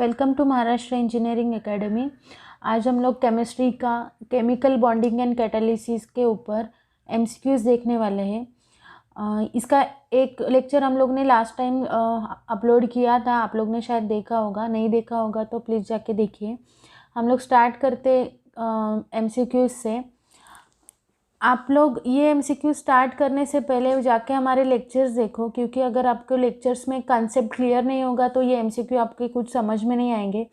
Welcome to Maharashtra engineering academy. आज हम लोग केमिस्ट्री का केमिकल बॉन्डिंग एंड कैटालिसिस के ऊपर एमसीक्यूज देखने वाले हैं। इसका एक लेक्चर हम लोग ने लास्ट टाइम अपलोड किया था, आप लोग ने शायद देखा होगा, नहीं देखा होगा तो प्लीज़ जाके देखिए। हम लोग स्टार्ट करते एमसीक्यूज से। आप लोग ये एमसीक्यू स्टार्ट करने से पहले जाके हमारे लेक्चर्स देखो, क्योंकि अगर आपको लेक्चर्स में कंसेप्ट क्लियर नहीं होगा तो ये एमसीक्यू आपके कुछ समझ में नहीं आएंगे।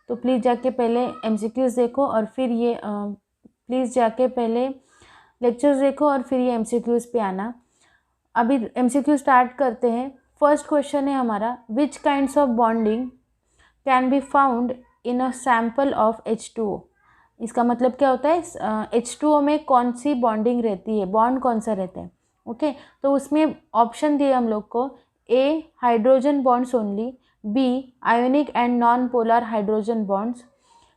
तो प्लीज़ जाके पहले एमसीक्यूज़ देखो और फिर ये प्लीज़ जाके पहले लेक्चर्स देखो और फिर ये एमसीक्यूज़ पे आना। अभी एमसीक्यू स्टार्ट करते हैं। फर्स्ट क्वेश्चन है हमारा, which kinds of bonding can be found in a sample of H2O। इसका मतलब क्या होता है, H2O में कौन सी बॉन्डिंग रहती है, बॉन्ड कौन सा रहता है। ओके, तो उसमें ऑप्शन दिए हम लोग को, A hydrogen bonds only, B ionic and non polar hydrogen bonds,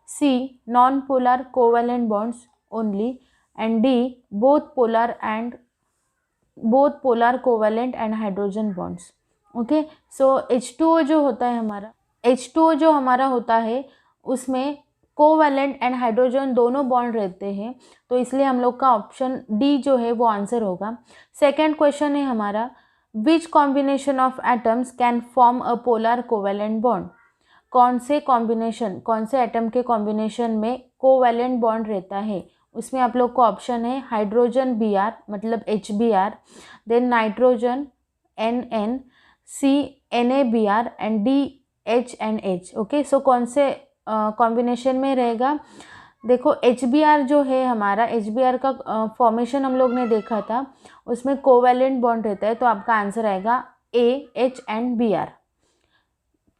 C non polar covalent bonds only, and D both polar covalent and hydrogen bonds. Okay, so H2O जो होता है हमारा, H2O जो हमारा होता है उसमें कोवैलेंट एंड हाइड्रोजन दोनों बॉन्ड रहते हैं, तो इसलिए हम लोग का ऑप्शन डी जो है वो आंसर होगा। सेकंड क्वेश्चन है हमारा, which combination of atoms can form a polar covalent bond. कौन से एटम के कॉम्बिनेशन में कोवैलेंट बॉन्ड रहता है। उसमें आप लोग को ऑप्शन है हाइड्रोजन Br मतलब HBr, then nitrogen NN, C NaBr and D H and H। Okay, so कौन से कॉम्बिनेशन में रहेगा। देखो HBr जो है हमारा, HBr का फॉर्मेशन हम लोग ने देखा था, उसमें कोवैलेंट बॉन्ड रहता है, तो आपका आंसर आएगा A H and Br।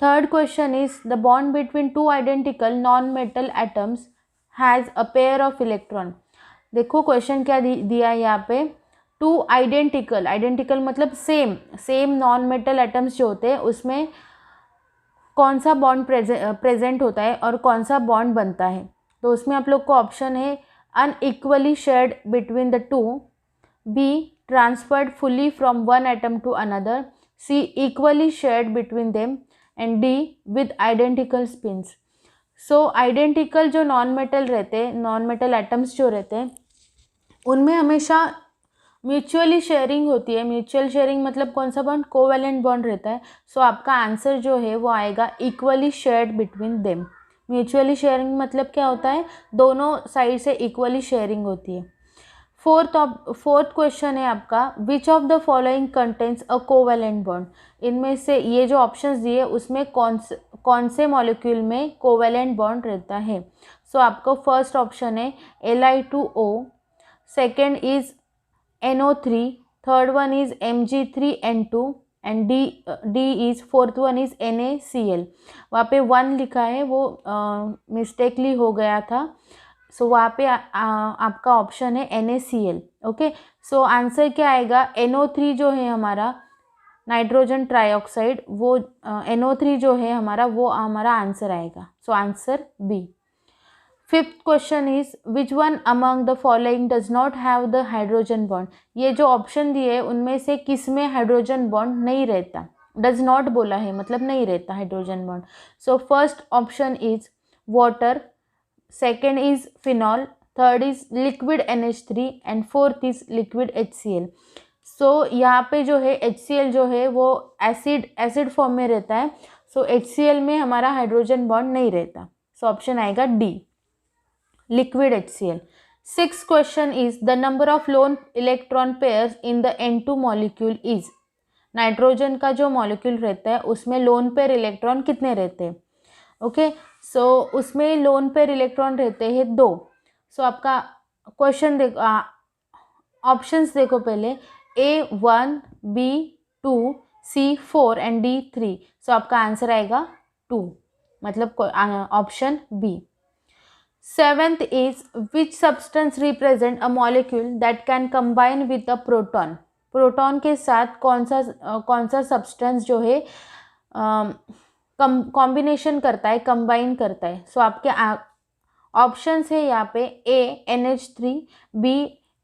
Third question is, the bond between two identical non metal atoms has a pair of electron. देखो क्वेश्चन क्या दिया है यहाँ पे, टू आइडेंटिकल मतलब सेम नॉन मेटल एटम्स जो होते हैं उसमें कौन सा बॉन्ड प्रेजेंट होता है और कौन सा बॉन्ड बनता है। तो उसमें आप लोग को ऑप्शन है unequally shared between the two, B transferred fully from one atom to another, C equally shared between them, and D with identical spins. So identical जो नॉन मेटल एटम्स जो रहते हैं उनमें हमेशा म्यूचुअली शेयरिंग होती है। Mutual sharing मतलब कौन सा बॉन्ड, कोवैलेंट बॉन्ड रहता है। सो आपका आंसर जो है वो आएगा equally shared between them. Mutually sharing मतलब क्या होता है, दोनों साइड से इक्वली शेयरिंग होती है। फोर्थ क्वेश्चन है आपका, विच of the following contains a covalent bond. इनमें से ये जो ऑप्शंस दिए उसमें कौन से मॉलिक्यूल में कोवैलेंट बॉन्ड रहता है। सो आपको फर्स्ट ऑप्शन है Li2O, second is NO3, third one is Mg3N2 and D is fourth one is NaCl। वहाँ पे 1 लिखा है, वो मिस्टेकली हो गया था। सो वहाँ पे आपका ऑप्शन है NaCl। ओके, सो आंसर क्या आएगा, NO3 जो है हमारा नाइट्रोजन ट्राईऑक्साइड, वो NO3 जो है हमारा वो हमारा आंसर आएगा। So answer B. Fifth question is, which one among the following does not have the hydrogen bond. ये जो ऑप्शन दिए उनमें से किस में हाइड्रोजन बॉन्ड नहीं रहता। डज नॉट बोला है मतलब नहीं रहता hydrogen bond. So first option is water, second is phenol, third is liquid NH3 and fourth is liquid HCl। सो यहाँ पे जो है HCl जो है वो एसिड फॉर्म में रहता है। सो HCl में हमारा हाइड्रोजन बॉन्ड नहीं रहता। सो ऑप्शन आएगा D, liquid HCl। Six question is, the number of loan electron pairs in the N2 molecule is. Nitrogen का जो मॉलिक्यूल रहता है उसमें लोन पेयर इलेक्ट्रॉन कितने रहते हैं। ओके, सो उसमें लोन पेयर इलेक्ट्रॉन रहते हैं 2। सो आपका क्वेश्चन देखो, ऑप्शंस देखो पहले, A1, B2, C4 and D3। सो आपका आंसर आएगा 2, मतलब option B. Seventh is, which substance represent a molecule that can combine with a proton. Proton के साथ कौन सा सब्सटेंस जो है कॉम्बिनेशन करता है, कंबाइन करता है। सो आपके ऑप्शंस है यहाँ पे, A NH3, B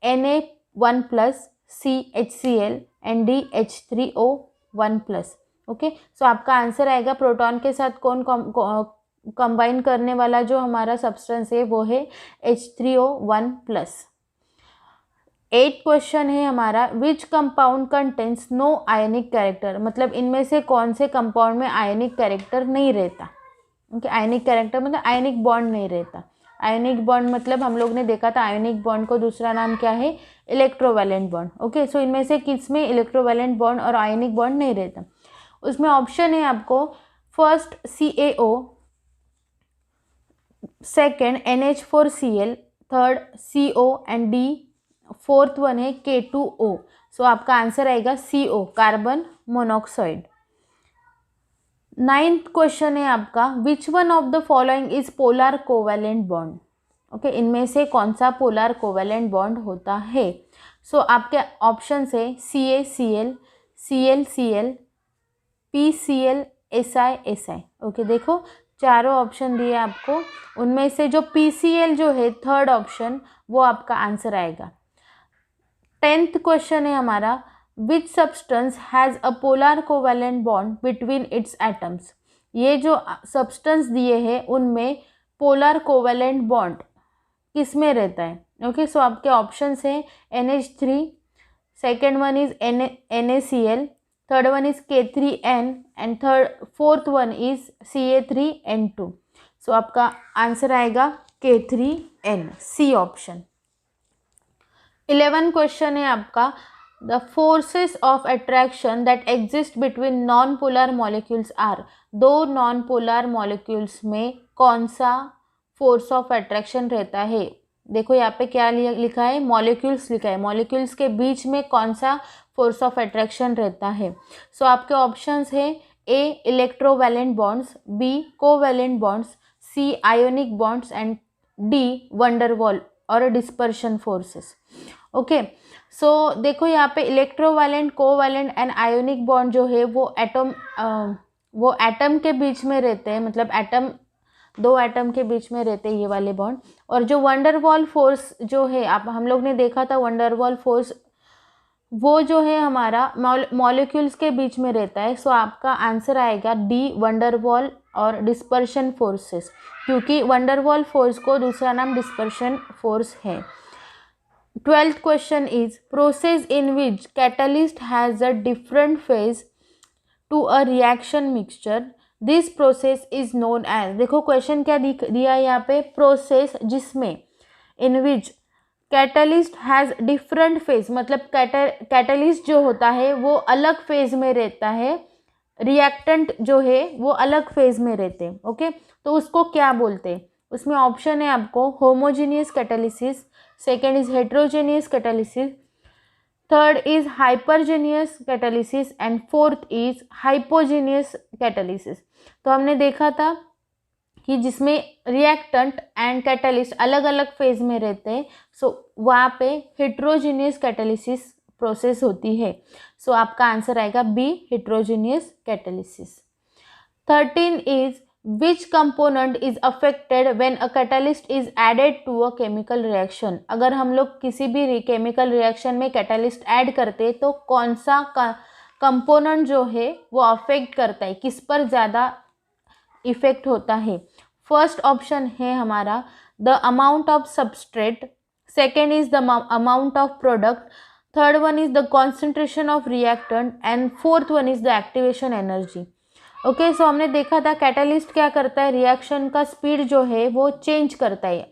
Na1+, C HCl and D H3O1+। Okay, so आपका आंसर आएगा प्रोटॉन के साथ कौन कंबाइन करने वाला जो हमारा सब्सटेंस है वो है H3O1+। 8 क्वेश्चन है हमारा, which compound contains no ionic character, मतलब इनमें से कौन से कंपाउंड में आयनिक कैरेक्टर नहीं रहता। ओके, आयनिक कैरेक्टर मतलब आयनिक बॉन्ड नहीं रहता। आयनिक बॉन्ड मतलब हम लोग ने देखा था आयनिक बॉन्ड को दूसरा नाम क्या है, इलेक्ट्रोवैलेंट बॉन्ड। ओके, सो इनमें से किस में इलेक्ट्रोवैलेंट बॉन्ड और आयनिक बॉन्ड नहीं रहता। उसमें ऑप्शन है आपको, first CaO, second NH4Cl, third CO and D, fourth one है K2O। सो आपका आंसर आएगा CO, carbon monoxide. 9th question है आपका, which one of the following is polar covalent bond. Okay, इनमें से कौन सा पोलर कोवैलेंट बॉन्ड होता है। सो आपके ऑप्शन है CaCl, ClCl, PCl, Si। Okay, देखो चारों ऑप्शन दिए आपको, उनमें से जो PCl जो है थर्ड ऑप्शन वो आपका आंसर आएगा। 10th क्वेश्चन है हमारा, which substance has a polar covalent bond between its atoms. ये जो सब्सटेंस दिए हैं उनमें पोलर कोवैलेंट बॉन्ड किस में रहता है। ओके, सो आपके ऑप्शंस हैं NH3, second one is NaCl, third one is K3n and fourth one is Ca3n2। सो आपका आंसर आएगा K3n, सी ऑप्शन। 11 क्वेश्चन है आपका, the forces of attraction that exist between non polar molecules are. दो non polar molecules में कौन सा force of attraction रहता है। देखो यहाँ पे क्या लिखा है, मॉलिक्यूल्स लिखा है, मॉलिक्यूल्स के बीच में कौन सा फोर्स ऑफ अट्रैक्शन रहता है। सो आपके ऑप्शंस है A electrovalent bonds, B covalent bonds, C ionic bonds and D van der Waals और डिस्पर्शन फोर्सेस। ओके, सो देखो यहाँ पे electrovalent, covalent and ionic bond जो है वो एटम के बीच में रहते हैं, मतलब एटम, दो एटम के बीच में रहते हैं ये वाले बॉन्ड। और जो वंडरवॉल फोर्स जो है, आप हम लोग ने देखा था वंडरवॉल फोर्स, वो जो है हमारा मॉलिक्यूल्स के बीच में रहता है। सो आपका आंसर आएगा D वंडरवॉल और डिस्पर्शन फोर्सेस, क्योंकि वंडरवॉल फोर्स को दूसरा नाम डिस्पर्शन फोर्स है। 12th question is, process in which catalyst has a different phase to a reaction mixture, this process is known as. देखो क्वेश्चन क्या दिया है यहाँ पे, प्रोसेस जिसमें in which catalyst has different phase, मतलब कैटलिस्ट जो होता है वो अलग फेज में रहता है, रिएक्टेंट जो है वो अलग फेज में रहते हैं। ओके, तो उसको क्या बोलते हैं। उसमें ऑप्शन है आपको, homogeneous catalysis, second is heterogeneous catalysis, third is hypergeneous catalysis and fourth is hypogeneous catalysis. तो हमने देखा था कि जिसमें रिएक्टेंट एंड कैटालिस्ट अलग अलग फेज में रहते हैं, सो वहाँ पे हेट्रोजेनियस कैटालिसिस प्रोसेस होती है। सो आपका आंसर आएगा B heterogeneous catalysis. 13 is, which component is affected when a catalyst is added to a chemical reaction. अगर हम लोग किसी भी केमिकल रिएक्शन में कैटालिस्ट ऐड करते हैं तो कौन सा कंपोनेंट जो है वो अफेक्ट करता है, किस पर ज़्यादा इफेक्ट होता है। फर्स्ट ऑप्शन है हमारा the amount of substrate, second is the amount of product, third one is the concentration of reactant and fourth one is the activation energy. Okay, so हमने देखा था कैटालिस्ट क्या करता है, रिएक्शन का स्पीड जो है वो चेंज करता है,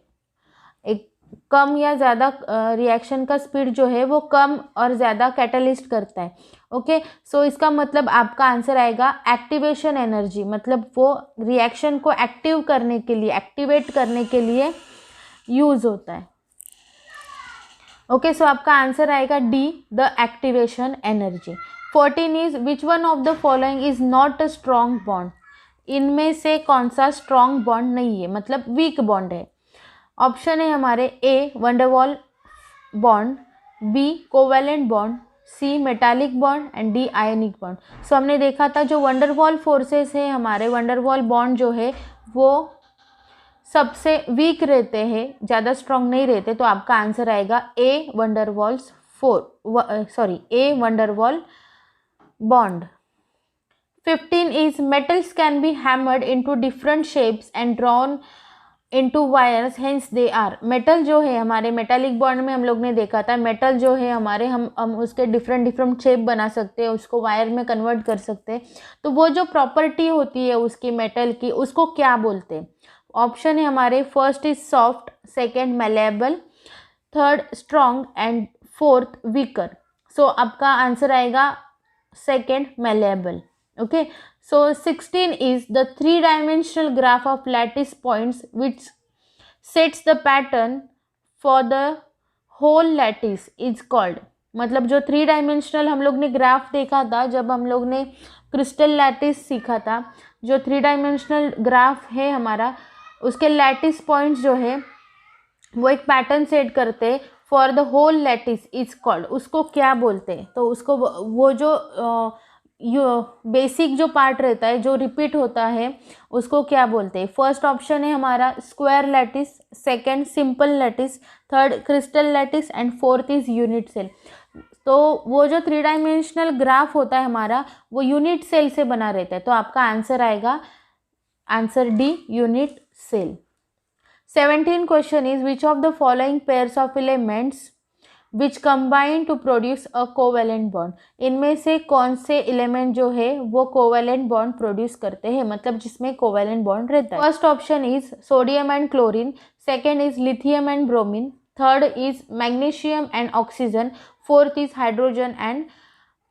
एक कम या ज़्यादा रिएक्शन का स्पीड जो है वो कम और ज़्यादा कैटालिस्ट करता है। ओके, सो इसका मतलब आपका आंसर आएगा एक्टिवेशन एनर्जी, मतलब वो रिएक्शन को एक्टिव करने के लिए, एक्टिवेट करने के लिए यूज़ होता है। ओके, सो आपका आंसर आएगा D the activation energy. 14 is, which one of the following is not a strong bond. इनमें से कौन सा स्ट्रॉन्ग बॉन्ड नहीं है, मतलब वीक बॉन्ड है। ऑप्शन है हमारे A van der Waals bond, B covalent bond, C metallic bond and D ionic bond. So हमने देखा था जो वंडरवॉल फोर्सेस है हमारे, वंडरवॉल बॉन्ड जो है वो सबसे वीक रहते हैं, ज़्यादा स्ट्रॉन्ग नहीं रहते। तो आपका आंसर आएगा A van der Waals bond. 15 is metals can be hammered into different shapes and drawn into wires, hence they are। Metal जो है हमारे मेटालिक बॉन्ड में हम लोग ने देखा था, मेटल जो है हमारे हम उसके डिफरेंट शेप बना सकते हैं, उसको वायर में कन्वर्ट कर सकते हैं। तो वो जो प्रॉपर्टी होती है उसकी मेटल की, उसको क्या बोलते हैं? ऑप्शन है हमारे, first is soft, second malleable, third strong and fourth weaker. So आपका आंसर आएगा second, malleable. Okay, so 16 is the three-dimensional graph of lattice points which sets the pattern for the whole lattice is called। मतलब जो 3 dimensional हम लोग ने graph देखा था जब हम लोग ने क्रिस्टल लैटिस सीखा था, जो 3 डायमेंशनल ग्राफ है हमारा, उसके लैटिस पॉइंट्स जो है वो एक पैटर्न सेट करते for the whole lattice is called. उसको क्या बोलते हैं? तो उसको वो जो बेसिक जो पार्ट रहता है जो रिपीट होता है उसको क्या बोलते हैं? फर्स्ट ऑप्शन है हमारा square lattice, second simple lattice, third crystal lattice and fourth is unit cell. तो वो जो 3 डायमेंशनल ग्राफ होता है हमारा वो यूनिट सेल से बना रहता है। तो आपका आंसर आएगा answer D, unit cell. 17 question is which of the following pairs of elements which combine to produce a covalent bond. इनमें से कौन से एलिमेंट जो है वो कोवेलेंट बॉन्ड प्रोड्यूस करते हैं, मतलब जिसमें कोवेलेंट बॉन्ड रहता है। First option is sodium and chlorine, second is lithium and bromine, third is magnesium and oxygen, fourth is hydrogen and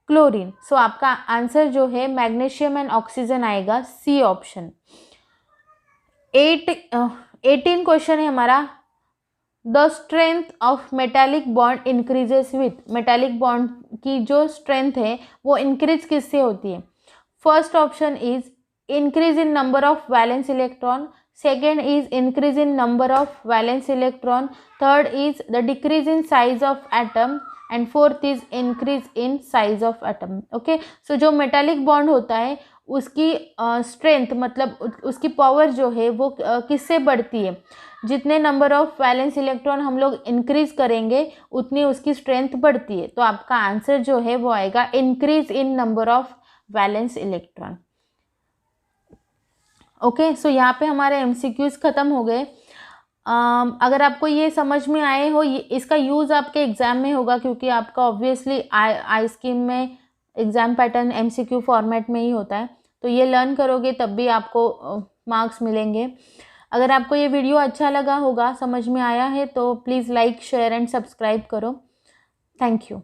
chlorine. So आपका आंसर जो है मैग्नीशियम एंड ऑक्सीजन आएगा, सी ऑप्शन। 18 क्वेश्चन है हमारा, the strength of metallic bond increases with. Metallic bond की जो strength है वो इंक्रीज किससे होती है? First option is increase in number of valence electron, second is increase in number of valence electron, third is the decrease in size of atom and fourth is increase in size of atom. Okay, so जो metallic bond होता है उसकी strength मतलब उसकी power जो है वो किससे बढ़ती है? जितने नंबर ऑफ वैलेंस इलेक्ट्रॉन हम लोग इंक्रीज करेंगे उतनी उसकी स्ट्रेंथ बढ़ती है। तो आपका आंसर जो है वो आएगा increase in number of valence electron. Okay, so यहाँ पे हमारे एमसीक्यूज ख़त्म हो गए। अगर आपको ये समझ में आए हो, इसका यूज़ आपके एग्ज़ाम में होगा क्योंकि आपका ऑब्वियसली आई स्कीम में एग्ज़ाम पैटर्न एमसीक्यू फॉर्मेट में ही होता है। तो ये लर्न करोगे तब भी आपको मार्क्स मिलेंगे। अगर आपको ये वीडियो अच्छा लगा होगा, समझ में आया है, तो please like, share and subscribe करो। Thank you.